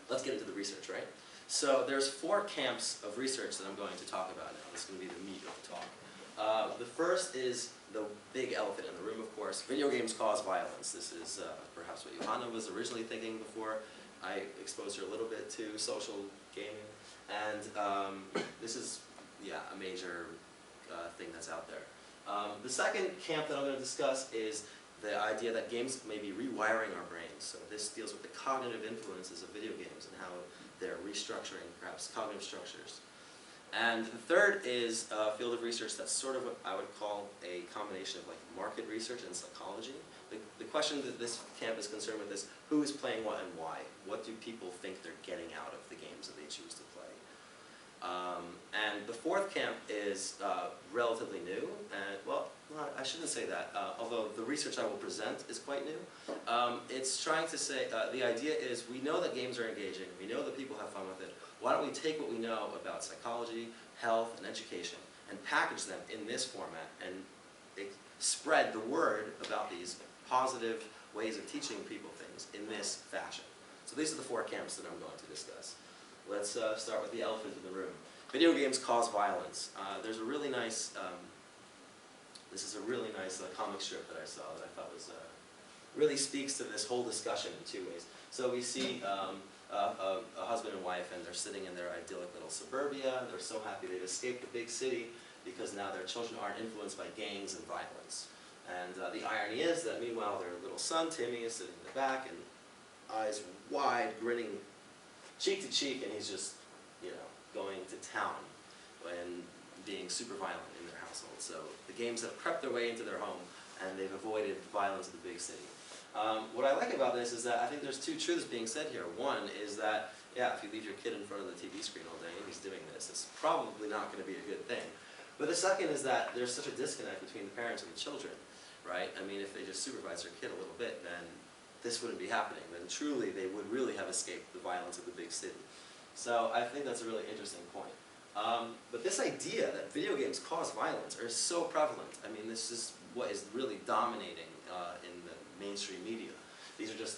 let's get into the research, right? So there's 4 camps of research that I'm going to talk about now. This is going to be the meat of the talk. The first is the big elephant in the room, of course. Video games cause violence. This is perhaps what Johanna was originally thinking before I exposed her a little bit to social gaming. And this is, yeah, a major thing that's out there. The second camp that I'm going to discuss is the idea that games may be rewiring our brains. So this deals with the cognitive influences of video games and how they're restructuring, perhaps, cognitive structures. And the third is a field of research that's sort of what I would call a combination of like market research and psychology. The question that this camp is concerned with is who is playing what and why? What do people think they're getting out of the games that they choose to play? And the fourth camp is relatively new, and well, I shouldn't say that, although the research I will present is quite new. It's trying to say, the idea is we know that games are engaging, we know that people have fun with it. Why don't we take what we know about psychology, health, and education and package them in this format and spread the word about these positive ways of teaching people things in this fashion. So these are the 4 camps that I'm going to discuss. Let's start with the elephant in the room. Video games cause violence. There's a really nice, this is a really nice comic strip that I saw that I thought was, really speaks to this whole discussion in 2 ways. So we see a husband and wife, and they're sitting in their idyllic little suburbia. They're so happy they've escaped the big city because now their children aren't influenced by gangs and violence. And the irony is that meanwhile their little son, Timmy, is sitting in the back and eyes wide, grinning cheek to cheek, and he's just, you know, going to town and being super violent in their household. So the games have crept their way into their home, and they've avoided violence in the big city. What I like about this is that I think there's 2 truths being said here. One is that, yeah, if you leave your kid in front of the TV screen all day and he's doing this, it's probably not going to be a good thing. But the second is that there's such a disconnect between the parents and the children, right? I mean, if they just supervise their kid a little bit, then this wouldn't be happening. Then truly, they would really have escaped the violence of the big city. So I think that's a really interesting point. But this idea that video games cause violence is so prevalent. I mean, this is what is really dominating in the mainstream media. These are just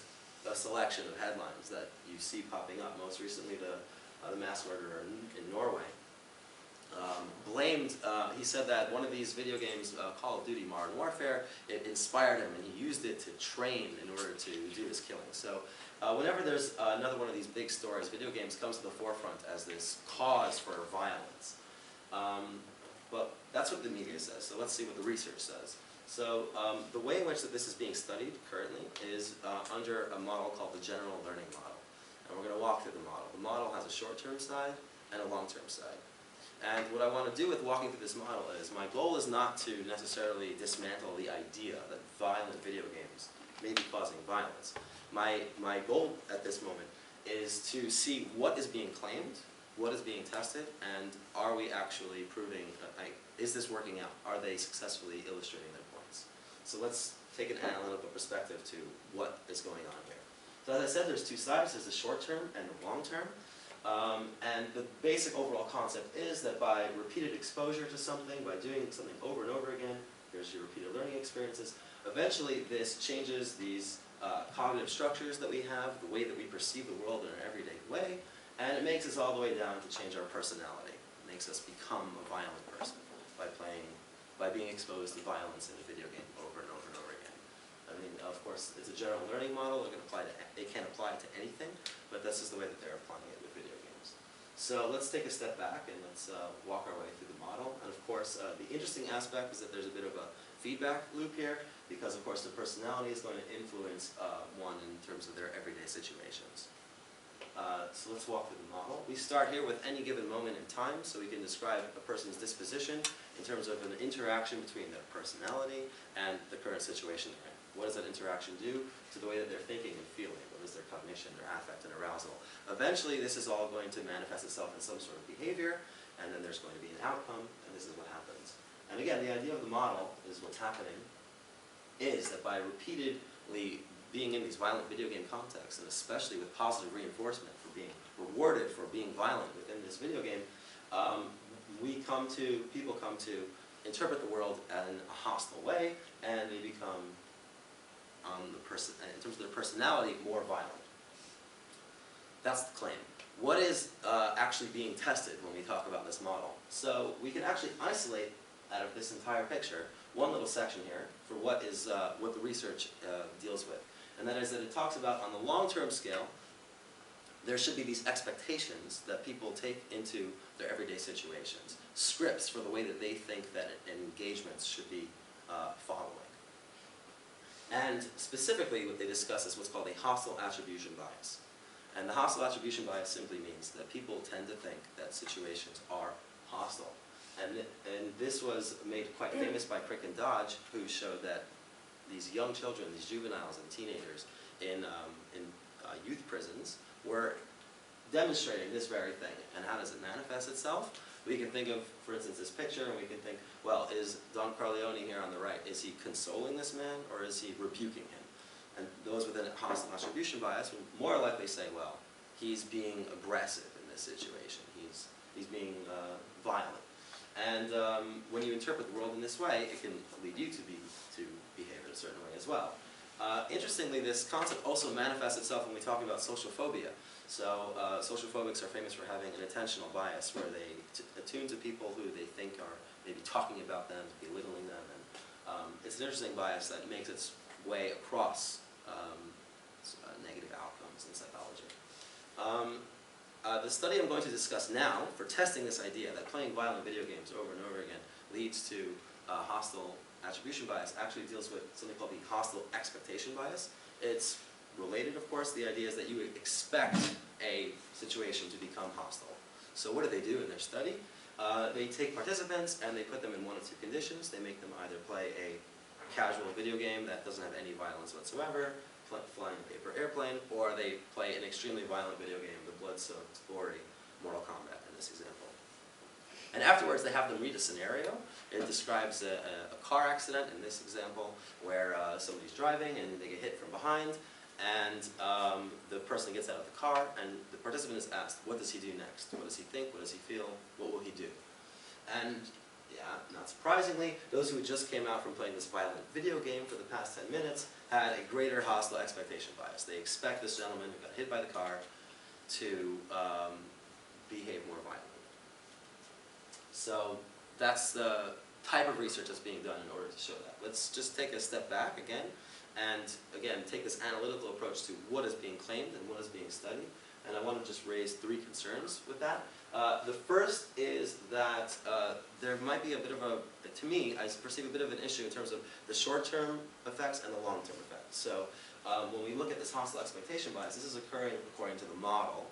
a selection of headlines that you see popping up. Most recently, the mass murderer in Norway blamed, he said that one of these video games, Call of Duty Modern Warfare, it inspired him and he used it to train in order to do his killing. So whenever there's another one of these big stories, video games comes to the forefront as this cause for violence. But that's what the media says, so let's see what the research says. So the way in which this is being studied currently is under a model called the general learning model. And we're going to walk through the model. The model has a short-term side and a long-term side. And what I want to do with walking through this model is, my goal is not to necessarily dismantle the idea that violent video games may be causing violence. My goal at this moment is to see what is being claimed, what is being tested, and are we actually proving, is this working out? Are they successfully illustrating their points? So let's take an analytical perspective to what is going on here. So as I said, there's 2 sides. There's the short term and the long term. And the basic overall concept is that by repeated exposure to something, by doing something over and over again, here's your repeated learning experiences, eventually this changes these cognitive structures that we have, the way that we perceive the world in an everyday way, and it makes us all the way down to change our personality. It makes us become a violent person by being exposed to violence in a video game over and over and over again. I mean, of course, it's a general learning model. They can't apply it to anything, but this is the way that they're applying it with video games. So let's take a step back and let's walk our way through the model. And of course, the interesting aspect is that there's a bit of a feedback loop here, because of course the personality is going to influence one in terms of their everyday situations. So let's walk through the model. We start here with any given moment in time, so we can describe a person's disposition in terms of an interaction between their personality and the current situation they're in. What does that interaction do to the way that they're thinking and feeling? What is their cognition, their affect, and arousal? Eventually, this is all going to manifest itself in some sort of behavior, and then there's going to be an outcome, and this is what happens. And again, the idea of the model is what's happening is that by repeatedly being in these violent video game contexts, and especially with positive reinforcement for being rewarded for being violent within this video game, people come to interpret the world in a hostile way, and they become, in terms of their personality, more violent. That's the claim. What is actually being tested when we talk about this model? So we can actually isolate out of this entire picture one little section here for what the research deals with. And that is that it talks about on the long-term scale, there should be these expectations that people take into their everyday situations, scripts for the way that they think that engagements should be following. And specifically what they discuss is what's called a hostile attribution bias. And the hostile attribution bias simply means that people tend to think that situations are hostile. And this was made quite famous by Crick and Dodge, who showed that these young children, these juveniles and teenagers in youth prisons were demonstrating this very thing. And how does it manifest itself? We can think of, for instance, this picture, and we can think, well, is Don Corleone here on the right, is he consoling this man, or is he rebuking him? And those with a hostile attribution bias would more likely say, well, he's being aggressive in this situation. He's being violent. And when you interpret the world in this way, it can lead you to behave in a certain way as well. Interestingly, this concept also manifests itself when we talk about social phobia. So social phobics are famous for having an attentional bias where they attune to people who they think are maybe talking about them, belittling them. And it's an interesting bias that makes its way across negative outcomes in psychology. The study I'm going to discuss now for testing this idea that playing violent video games over and over again leads to hostile attribution bias actually deals with something called the hostile expectation bias. It's related, of course. The idea is that you would expect a situation to become hostile. So what do they do in their study? They take participants and they put them in one of two conditions. They make them either play a casual video game that doesn't have any violence whatsoever, flying a paper airplane, or they play an extremely violent video game, the blood-soaked, gory Mortal Kombat in this example. And afterwards they have them read a scenario. It describes a car accident in this example where somebody's driving and they get hit from behind, and the person gets out of the car and the participant is asked, what does he do next? What does he think? What does he feel? What will he do? And yeah, not surprisingly, those who just came out from playing this violent video game for the past 10 minutes had a greater hostile expectation bias. They expect this gentleman who got hit by the car to behave more violently. So that's the type of research that's being done in order to show that. Let's just take a step back again, and again, take this analytical approach to what is being claimed and what is being studied. And I want to just raise three concerns with that. The first is that there might be a bit of a, to me, I perceive a bit of an issue in terms of the short-term effects and the long-term effects. So when we look at this hostile expectation bias, this is occurring according to the model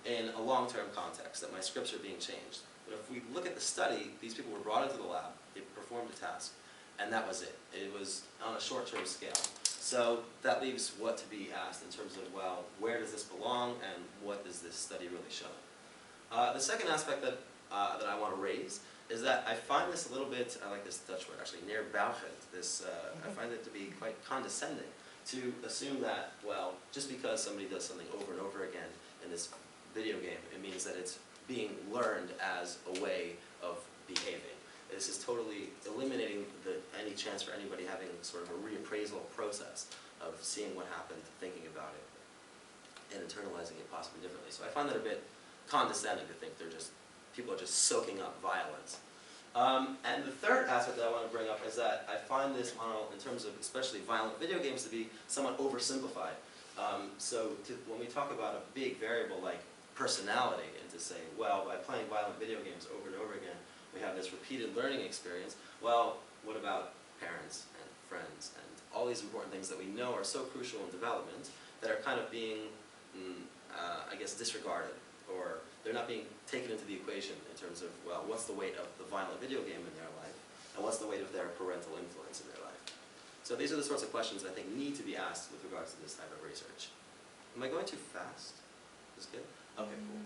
in a long-term context, that my scripts are being changed. But if we look at the study, these people were brought into the lab, they performed a task, and that was it. It was on a short-term scale. So that leaves what to be asked in terms of, well, where does this belong and what is this study really showing? The second aspect that I want to raise is that I find this a little bit, I like this Dutch word actually, neerbuigend. I find it to be quite condescending to assume that, well, just because somebody does something over and over again in this video game, it means that it's being learned as a way of behaving. This is totally eliminating any chance for anybody having sort of a reappraisal process of seeing what happened, thinking about it, and internalizing it possibly differently. So I find that a bit condescending to think people are just soaking up violence. And the third aspect that I want to bring up is that I find this model, in terms of especially violent video games, to be somewhat oversimplified. When we talk about a big variable like personality, and to say, well, by playing violent video games over and over again, we have this repeated learning experience. Well, what about parents and friends and all these important things that we know are so crucial in development that are kind of being, I guess, disregarded, or they're not being taken into the equation in terms of, well, what's the weight of the violent video game in their life, and what's the weight of their parental influence in their life? So these are the sorts of questions I think need to be asked with regards to this type of research. Am I going too fast? Is this good? Okay, cool.